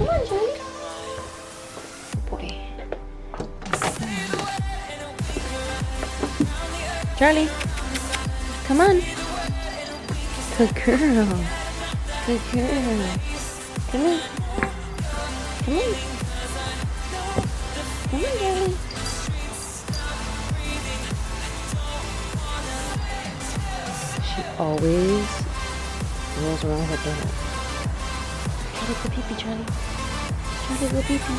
on, Charlie. Boy. Charlie, come on. Good girl. Good girl. Come on. Come on. Come on, Charlie. She always rolls around with her donut. Charlie, go pee-pee, Charlie. Charlie, go pee-pee.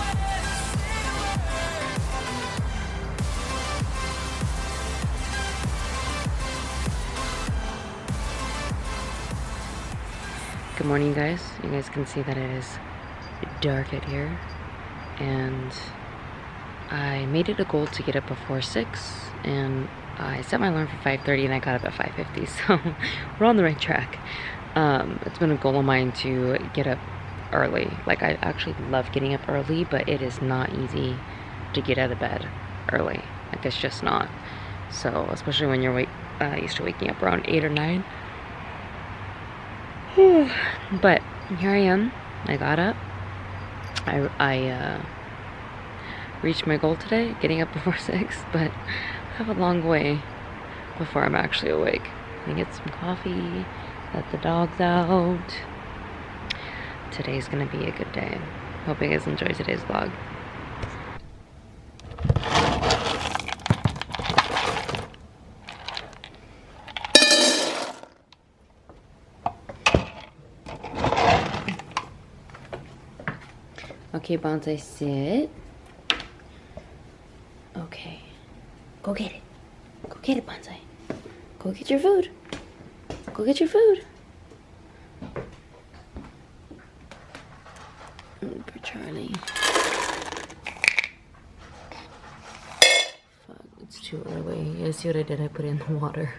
Good morning, guys. You guys can see that it is dark out here, and I made it a goal to get up before 6, and I set my alarm for 5:30 and I got up at 5:50, so we're on the right track. It's been a goal of mine to get up early. Like, I actually love getting up early, but it is not easy to get out of bed early. Like, it's just not. So, especially when you're used to waking up around 8 or 9. But here I am. I got up. I reached my goal today, getting up before 6, but I have a long way before I'm actually awake. I get some coffee, let the dogs out. Today's gonna be a good day. Hope you guys enjoy today's vlog. Okay, Bonsai, sit. Okay. Go get it. Go get it, Bonsai. Go get your food. Go get your food. For Charlie. Fuck, it's too early. You guys see what I did? I put it in the water.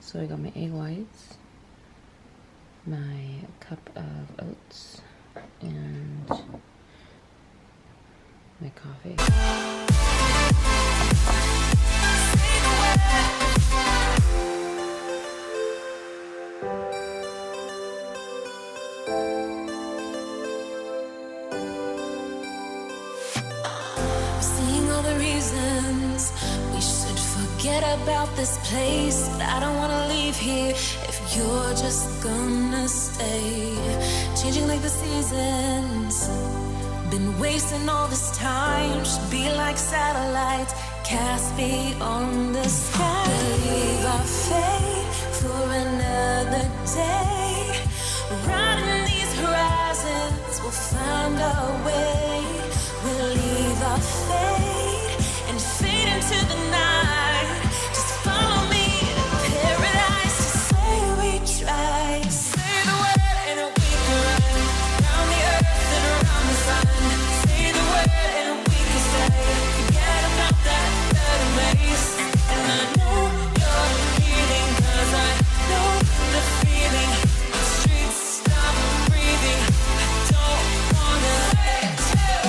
So I got my egg whites, my cup of oats, and my coffee. Seeing all the reasons we should forget about this place, but I don't wanna leave here if you're just gonna stay. Changing like the seasons, been wasting all this time. Should be like satellites cast beyond the sky. Leave our fate for another day. Riding these horizons, we'll find our way. We'll leave our fate and fade into the night. Just follow me to paradise. Just say we tried. Say the word and we can run around the earth and around the sun. Say the word and we can stay. Forget about that better place. And I know you're healing, 'cause I know the feeling. The streets stop breathing. I don't wanna let you.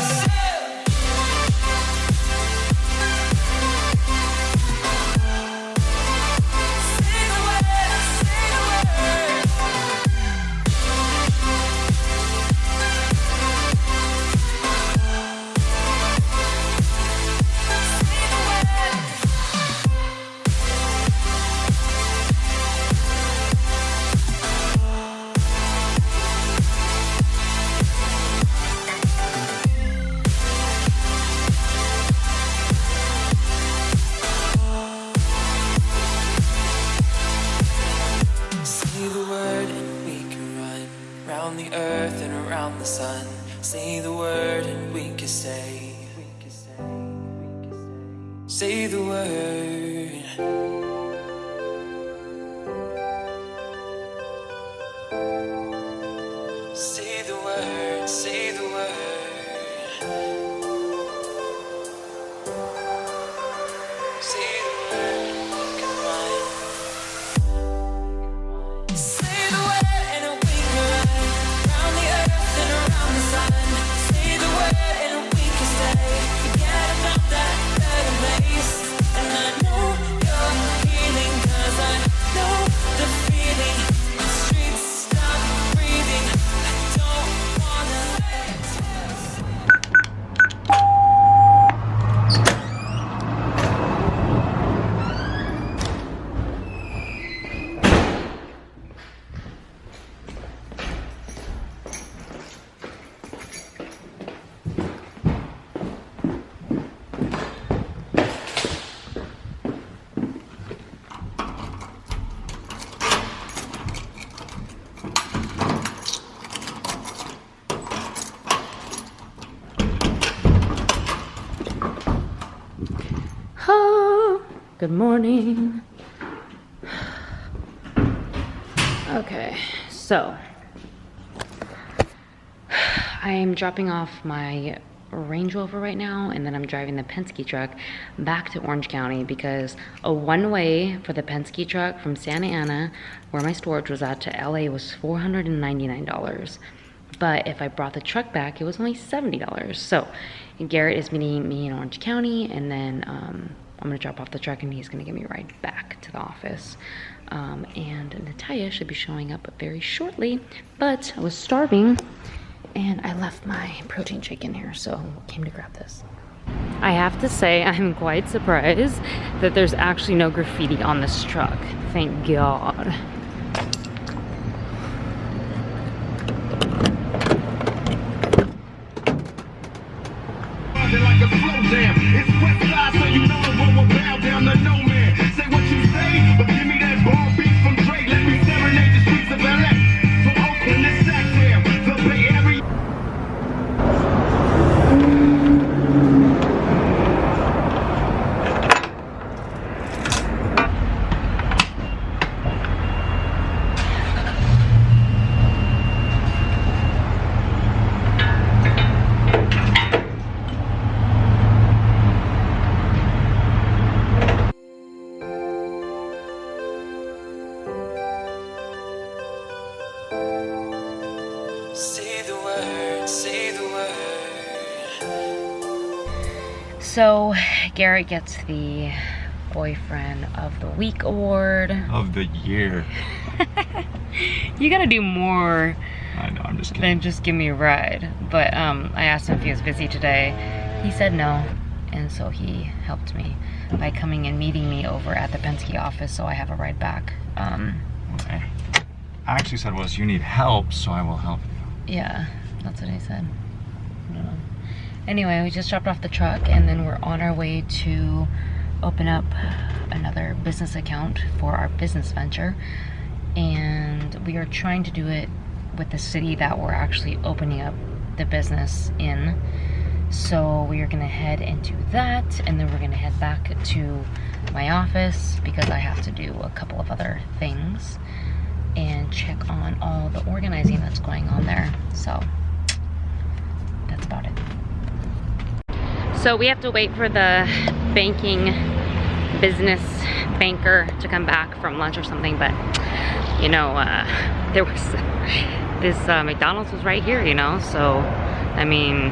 Say the word and we can run round the earth and around the sun. Say the word and we can stay. Say the word. Say the word, say the word. Say the word, we can run. Say the word and we can run round the earth and around the sun. Say the word and we can stay. Forget about that better place. And I know you're healing, 'cause I know the feeling. The Good morning. Okay, so I am dropping off my Range Rover right now, and then I'm driving the Penske truck back to Orange County because a one-way for the Penske truck from Santa Ana, where my storage was at, to LA was $499. But if I brought the truck back, it was only $70. So Garrett is meeting me in Orange County, and then I'm gonna drop off the truck and he's gonna get me right back to the office. And Natalia should be showing up very shortly, but I was starving and I left my protein shake in here, so came to grab this. I have to say I'm quite surprised that there's actually no graffiti on this truck. Thank God. Like a slow jam. It's West Side, so you know it will bow down to no man. Say what you say, but give me that bomb beat from Drake. Let me serenade the streets of LA. From Oakland to Sacktown, the Bay Area. So Garrett gets the Boyfriend of the Week award. Of the year. You gotta do more. I know, I'm just kidding. Than just give me a ride. But I asked him if he was busy today. He said no, and so he helped me by coming and meeting me over at the Penske office, so I have a ride back. Okay. I actually said was you need help, so I will help you. Yeah, that's what he said. I don't know. Anyway, we just dropped off the truck and then we're on our way to open up another business account for our business venture. And we are trying to do it with the city that we're actually opening up the business in. So we are gonna head into that, and then we're gonna head back to my office because I have to do a couple of other things and check on all the organizing that's going on there. So that's about it. So we have to wait for the business banker to come back from lunch or something, but you know, there was this McDonald's was right here, you know, so I mean,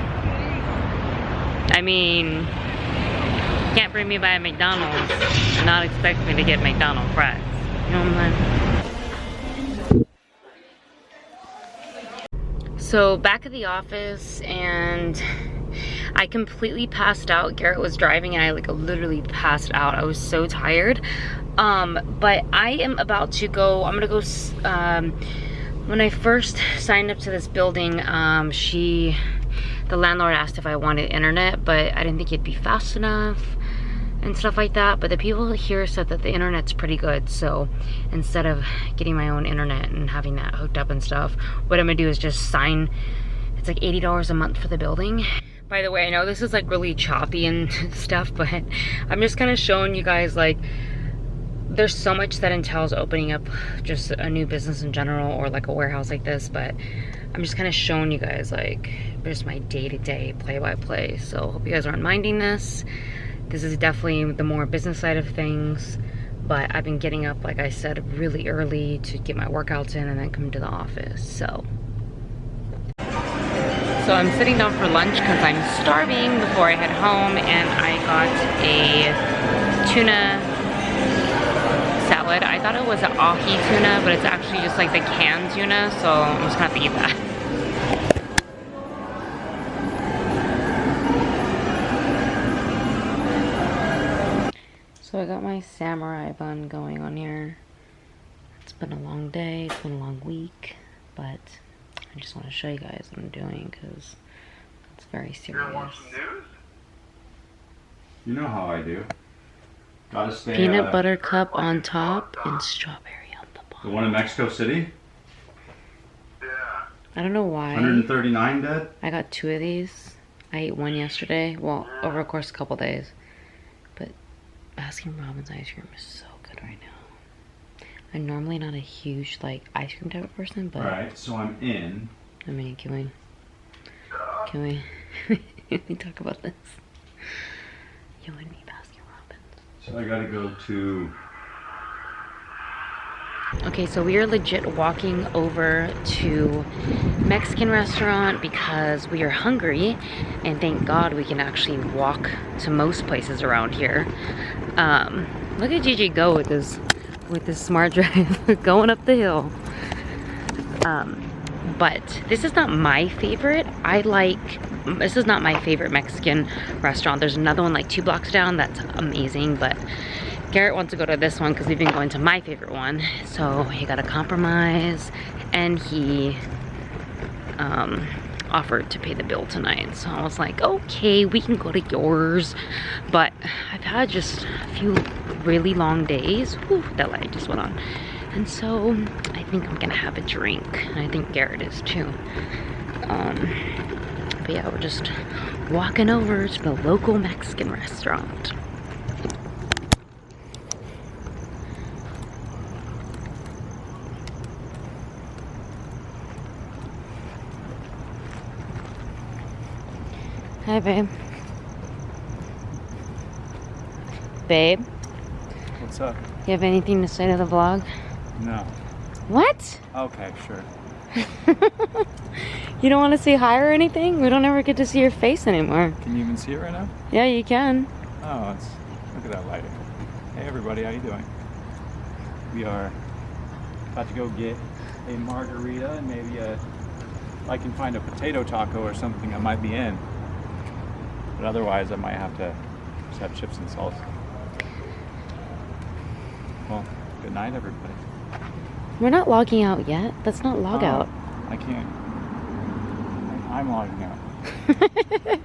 can't bring me by a McDonald's and not expect me to get McDonald's fries. You know what I'm saying? So back at the office, and I completely passed out. Garrett was driving and I like literally passed out. I was so tired. But I am about to go, I'm gonna go, when I first signed up to this building, the landlord asked if I wanted internet, but I didn't think it'd be fast enough and stuff like that. But the people here said that the internet's pretty good. So instead of getting my own internet and having that hooked up and stuff, what I'm gonna do is just sign, it's like $80 a month for the building. By the way, I know this is like really choppy and stuff, but I'm just kind of showing you guys like there's so much that entails opening up just a new business in general, or like a warehouse like this, but I'm just kind of showing you guys like just my day-to-day play-by-play. So hope you guys aren't minding this. This is definitely the more business side of things, but I've been getting up, like I said, really early to get my workouts in and then come to the office. So I'm sitting down for lunch because I'm starving before I head home, and I got a tuna salad. I thought it was an ahi tuna, but it's actually just like the canned tuna, so I'm just gonna have to eat that. So I got my samurai bun going on here. It's been a long day, it's been a long week, but I just want to show you guys what I'm doing because it's very serious. You want some news? You know how I do. Gotta stay. Peanut butter cup on top and strawberry on the bottom. The one in Mexico City? Yeah. I don't know why. 139 dead? I got 2 of these. I ate one yesterday. Well, over a course of a couple days. But Baskin Robbins ice cream is so good right now. I'm normally not a huge like ice cream type of person, but Alright, so I'm in. I mean, can we can we talk about this? You and me, Baskin Robbins. So I gotta go to. Okay, so we are legit walking over to Mexican restaurant because we are hungry, and thank God we can actually walk to most places around here. Look at Gigi go with this smart drive going up the hill. But this is not my favorite. This is not my favorite Mexican restaurant. There's another one like 2 blocks down that's amazing, but Garrett wants to go to this one because we've been going to my favorite one. So he got a compromise, and he offered to pay the bill tonight. So I was like, okay, we can go to yours. But I've had just a few really long days. Whew, that light just went on. And so I think I'm gonna have a drink. And I think Garrett is too. But yeah, we're just walking over to the local Mexican restaurant. Hi, babe. Babe, What's up? you have anything to say to the vlog? No. What? Okay, sure. You don't want to say hi or anything? We don't ever get to see your face anymore. Can you even see it right now? Yeah, you can. Oh, look at that lighting. Hey everybody, how you doing? We are about to go get a margarita and maybe if I can find a potato taco or something I might be in. But otherwise I might have to just have chips and salsa. Well, good night everybody. We're not logging out yet. That's not log out. I can't. I'm logging out.